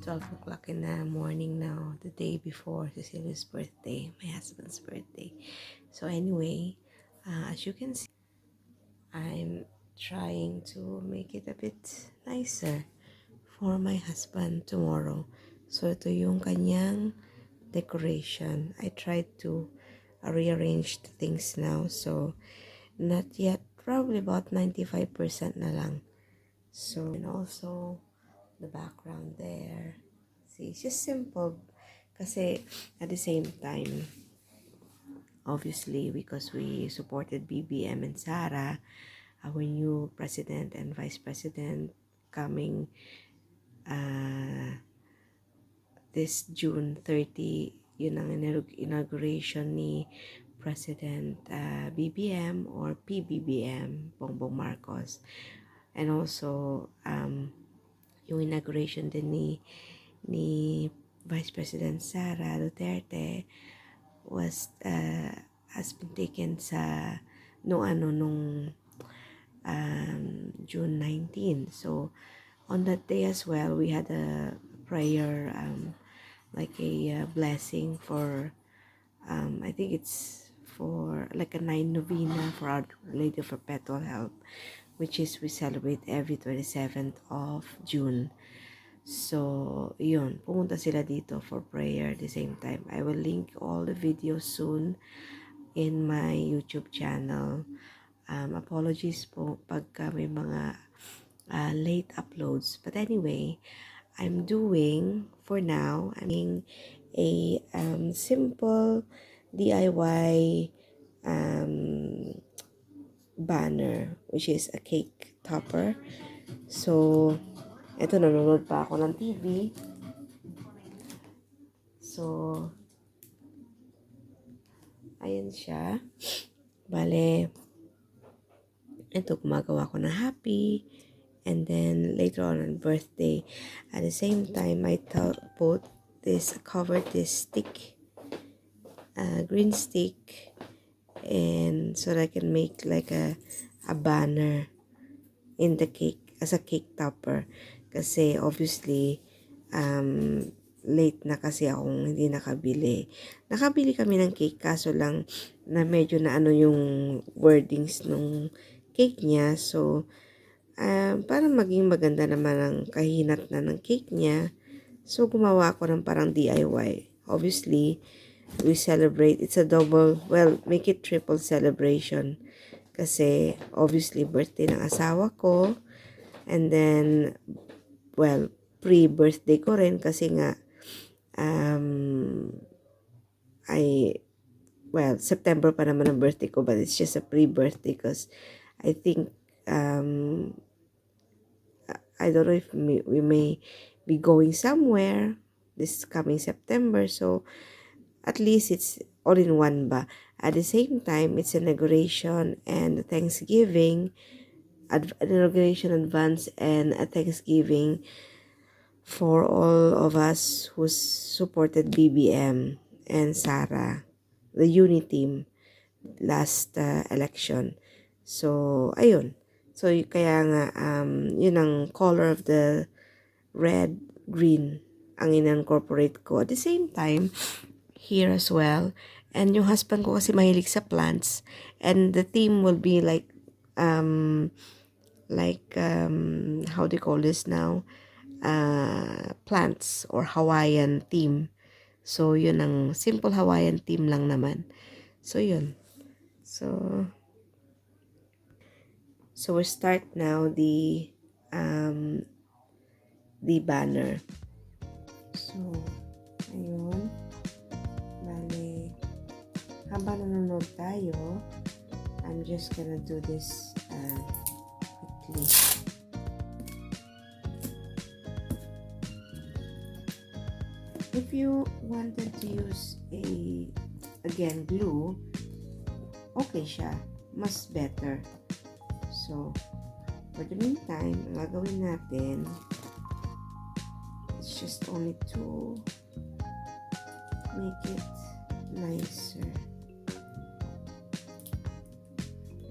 12 o'clock in the morning now, the day before Cecilia's birthday, my husband's birthday. So anyway, as you can see, I'm trying to make it a bit nicer for my husband tomorrow. So ito yung kanyang decoration. I tried to rearrange the things now. So not yet, probably about 95% na lang. So, and also the background there. See, it's just simple. Kasi at the same time, obviously, because we supported BBM and Sarah, our new president and vice president coming this June 30, yun ang inauguration ni President BBM or PBBM, Bongbong Marcos. And also, yung inauguration din ni Vice President Sara Duterte has been taken sa nung June 19. So on that day as well, we had a prayer, like a blessing for I think it's for like a 9 novena for Our Lady of Perpetual Help, which is we celebrate every 27th of June. So, yun, pumunta sila dito for prayer at the same time. I will link all the videos soon in my YouTube channel. Apologies po pagka may mga late uploads. But anyway, I'm doing, for now, a simple DIY banner, which is a cake topper. So, ito, nanonood pa ako ng TV. So, ayan siya. Bale, ito, gumagawa ko ng happy. And then, later on birthday. At the same time, I covered this stick, green stick. And so that I can make like a banner in the cake, as a cake topper. Kasi obviously, late na kasi akong hindi nakabili. Nakabili kami ng cake, kaso lang na medyo na ano yung wordings nung cake niya. So, para maging maganda naman ang kahinat na ng cake niya, so gumawa ako ng parang DIY. Obviously, we celebrate, it's a double, well, make it triple celebration. Kasi, obviously, birthday ng asawa ko. And then, well, pre-birthday ko rin kasi nga, September pa naman ang birthday ko, but it's just a pre-birthday because I think, I don't know if we may be going somewhere this coming September. So, at least it's all in one ba. At the same time, it's inauguration and Thanksgiving, inauguration advance and a Thanksgiving for all of us who supported BBM and Sarah, the Uni team, last election. So, ayun. So, kaya nga, yun ang color of the red, green ang in-incorporate ko. At the same time, here as well. And yung husband ko kasi mahilig sa plants. And the theme will be like, how do you call this now? Plants or Hawaiian theme. So, yun ang simple Hawaiian theme lang naman. So, yun. So we start now the banner. So, ayun. Bale, habang nanonood tayo, I'm just gonna do this quickly. If you wanted to use again, glue, okay siya. Mas better. So, for the meantime, ang gagawin natin, it's just only to make it nicer.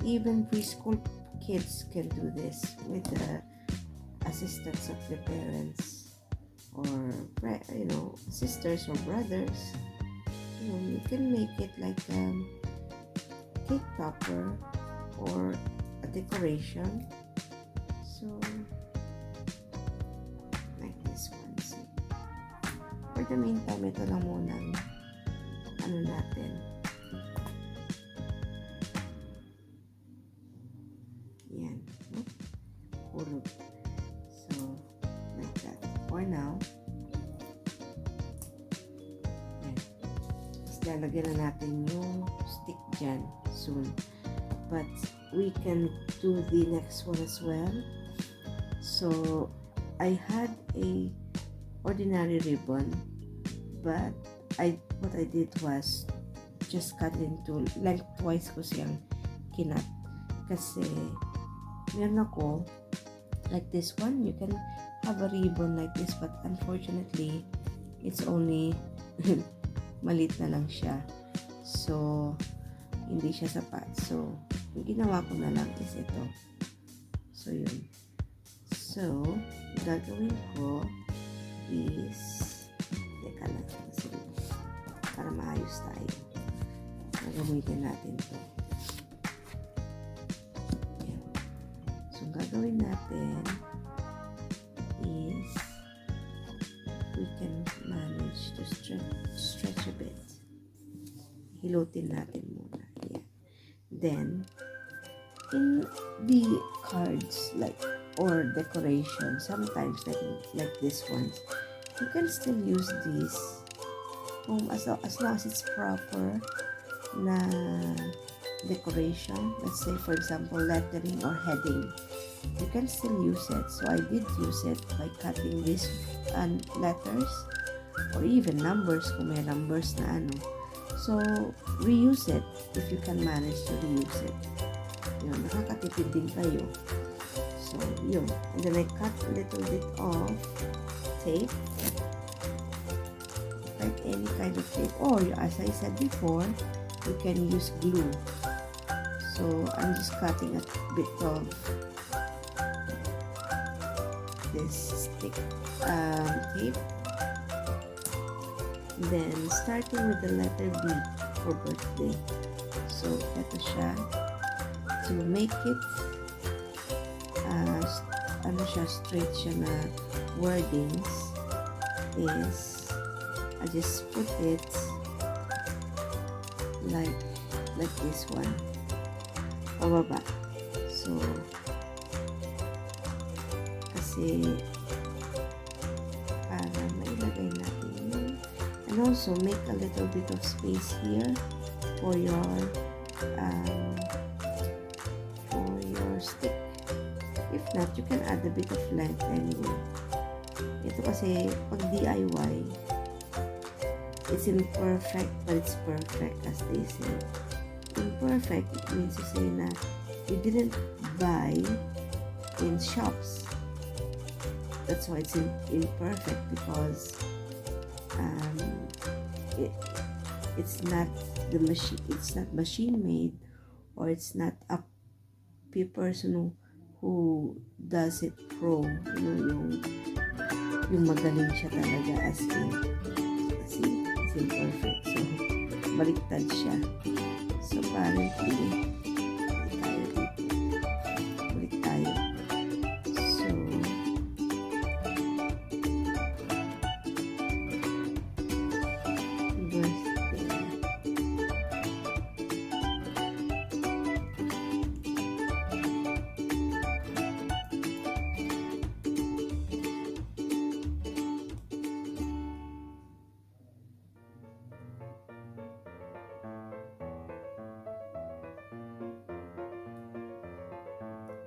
Even preschool kids can do this with the assistance of their parents or you know, sisters or brothers, you know, you can make it like a cake topper or a decoration. So like this one, see. For the meantime, ito lang muna ano natin. Yan. Hulog. So, like that. For now, yan. Tapos lalagyan na natin yung stick dyan soon. But we can do the next one as well. So, I had a ordinary ribbon, but what I did was just cut into lengthwise ko siyang kinat. Kasi meron ako like this one, you can have a ribbon like this, but unfortunately it's only maliit na lang siya, so hindi siya sapat. So yung ginawa ko na lang is ito. So yun, so gagawin ko is teka lang kasi para maayos tayo, gagamitin natin to. Gagawin natin is we can manage to stretch a bit. Hilutin natin muna. Yeah. Then in the cards like or decoration, sometimes like this ones, you can still use these as long as it's proper na decoration. Let's say for example lettering or heading, you can still use it. So I did use it by cutting these letters or even numbers kung may numbers na ano. So reuse it if you can manage to reuse it. Yun, nakakatipid din kayo. So yun, and then I cut a little bit of tape, like any kind of tape, or as I said before, you can use glue. So I'm just cutting a bit of this stick tape. Then starting with the letter B for birthday. So ito siya. To make it ano siya, straight siya na wordings is I just put it like this one pababa. So kasi para mailagay natin yun, and also make a little bit of space here for your stick. If not, you can add a bit of length anyway. Ito kasi pag DIY, it's imperfect but it's perfect, as they say. Imperfect, it means to say na you didn't buy in shops. That's why it's imperfect, because it's not the machine. It's not machine made, or it's not a person who does it pro. You know, yung magaling siya talaga, as in. See, it's imperfect. So baliktad siya. So apparently balik tayo. So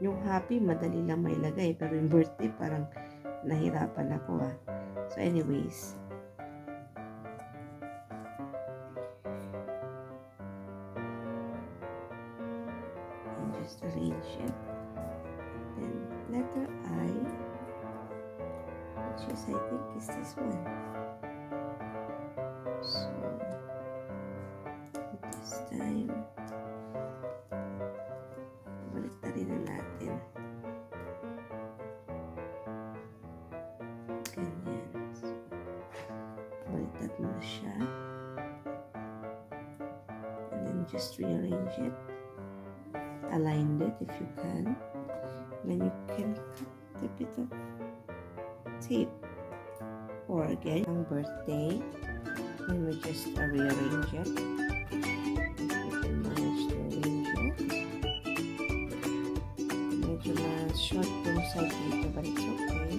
yung happy, madali lang mailagay. Pero yung birthday, parang nahirapan ako So anyways. And just arrange it. Then letter I, which is I think is this one. So this time, baliktarin na natin. Ganyan. mo na siya. And then just rearrange it. Align it if you can. Then you can cut a bit of tape. Or again, on birthday, then we just rearrange it. If we can manage to arrange it. Medyo short yung side dito, but it's okay.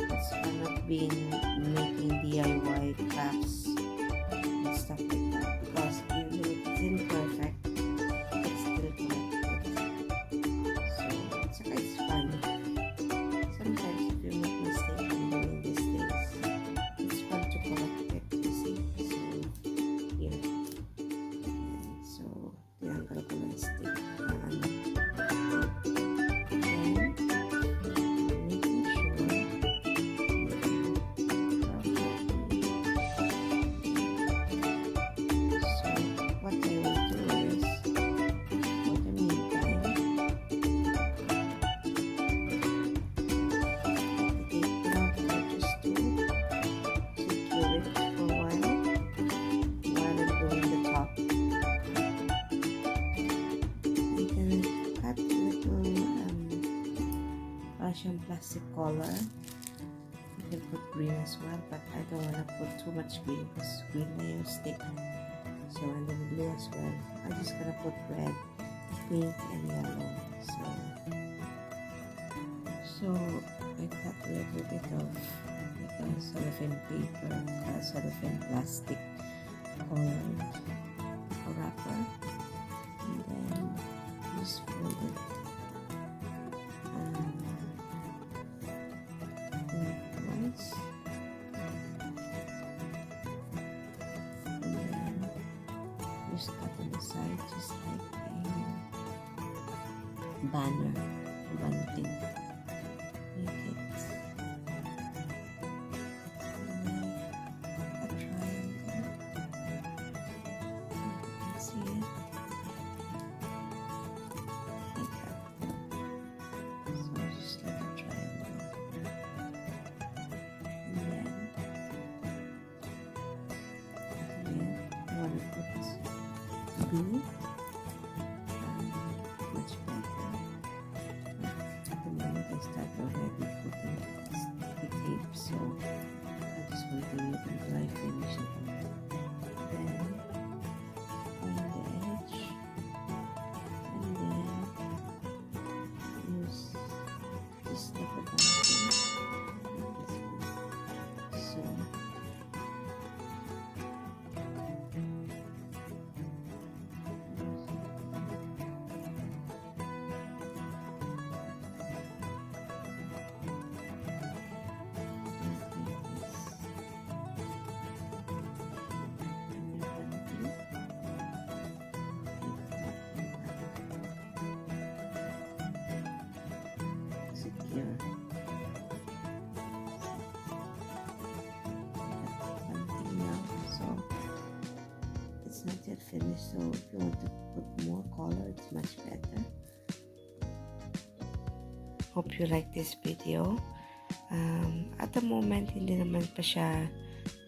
It's fun of making DIY crafts and stuff like that. Because even if it's imperfect, it's still connected. So it's fun. Sometimes if you make mistakes when doing these things, it's fun to correct it, you see. So here. And so tinanggal ko na stick na ano. Russian plastic color. You can put green as well, but I don't want to put too much green because green na yung stick. So, and then blue as well. I'm just gonna put red, pink, and yellow. So I cut a little bit of cellophane paper, cellophane plastic colored wrapper, and then just fold it lengthwise, and then just cut on the side just like a banner, one thing. Make it like a triangle. You can see it like that. So just like a triangle. And then I want to put glue. Much better. At the moment I start already putting the tape, so I just want to wait until I finish it. Then on the edge, and then use just like a button like this one. So secure. One thing now, so it's not yet finished. So if you want to put more color, it's much better. Hope you like this video. At the moment, hindi naman pa siya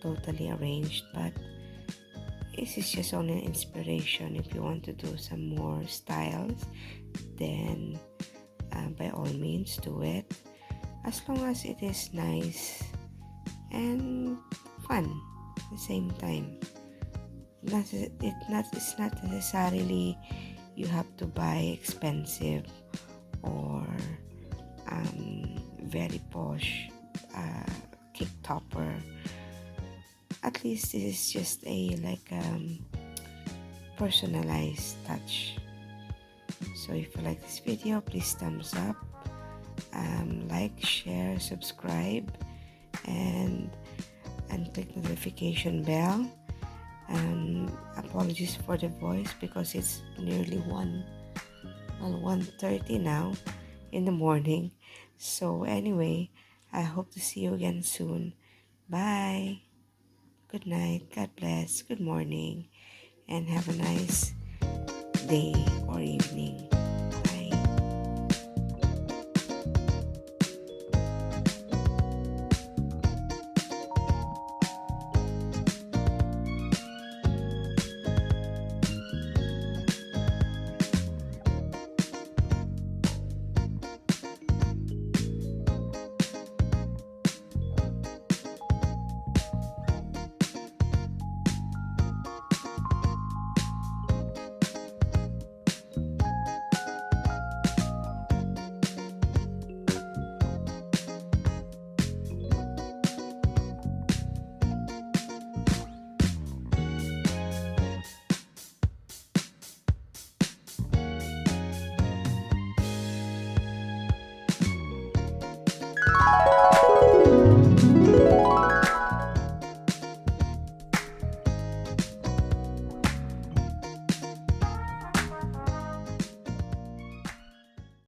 totally arranged, but this is just only an inspiration. If you want to do some more styles, then by all means do it, as long as it is nice and fun at the same time. It's not necessarily you have to buy expensive or very posh cake topper. At least this is just a personalized touch. So if you like this video, please thumbs up, like, share, subscribe, and click notification bell. Apologies for the voice because it's nearly 1:30 now in the morning. So anyway, I hope to see you again soon. Bye. Good night. God bless. Good morning. And have a nice day or evening.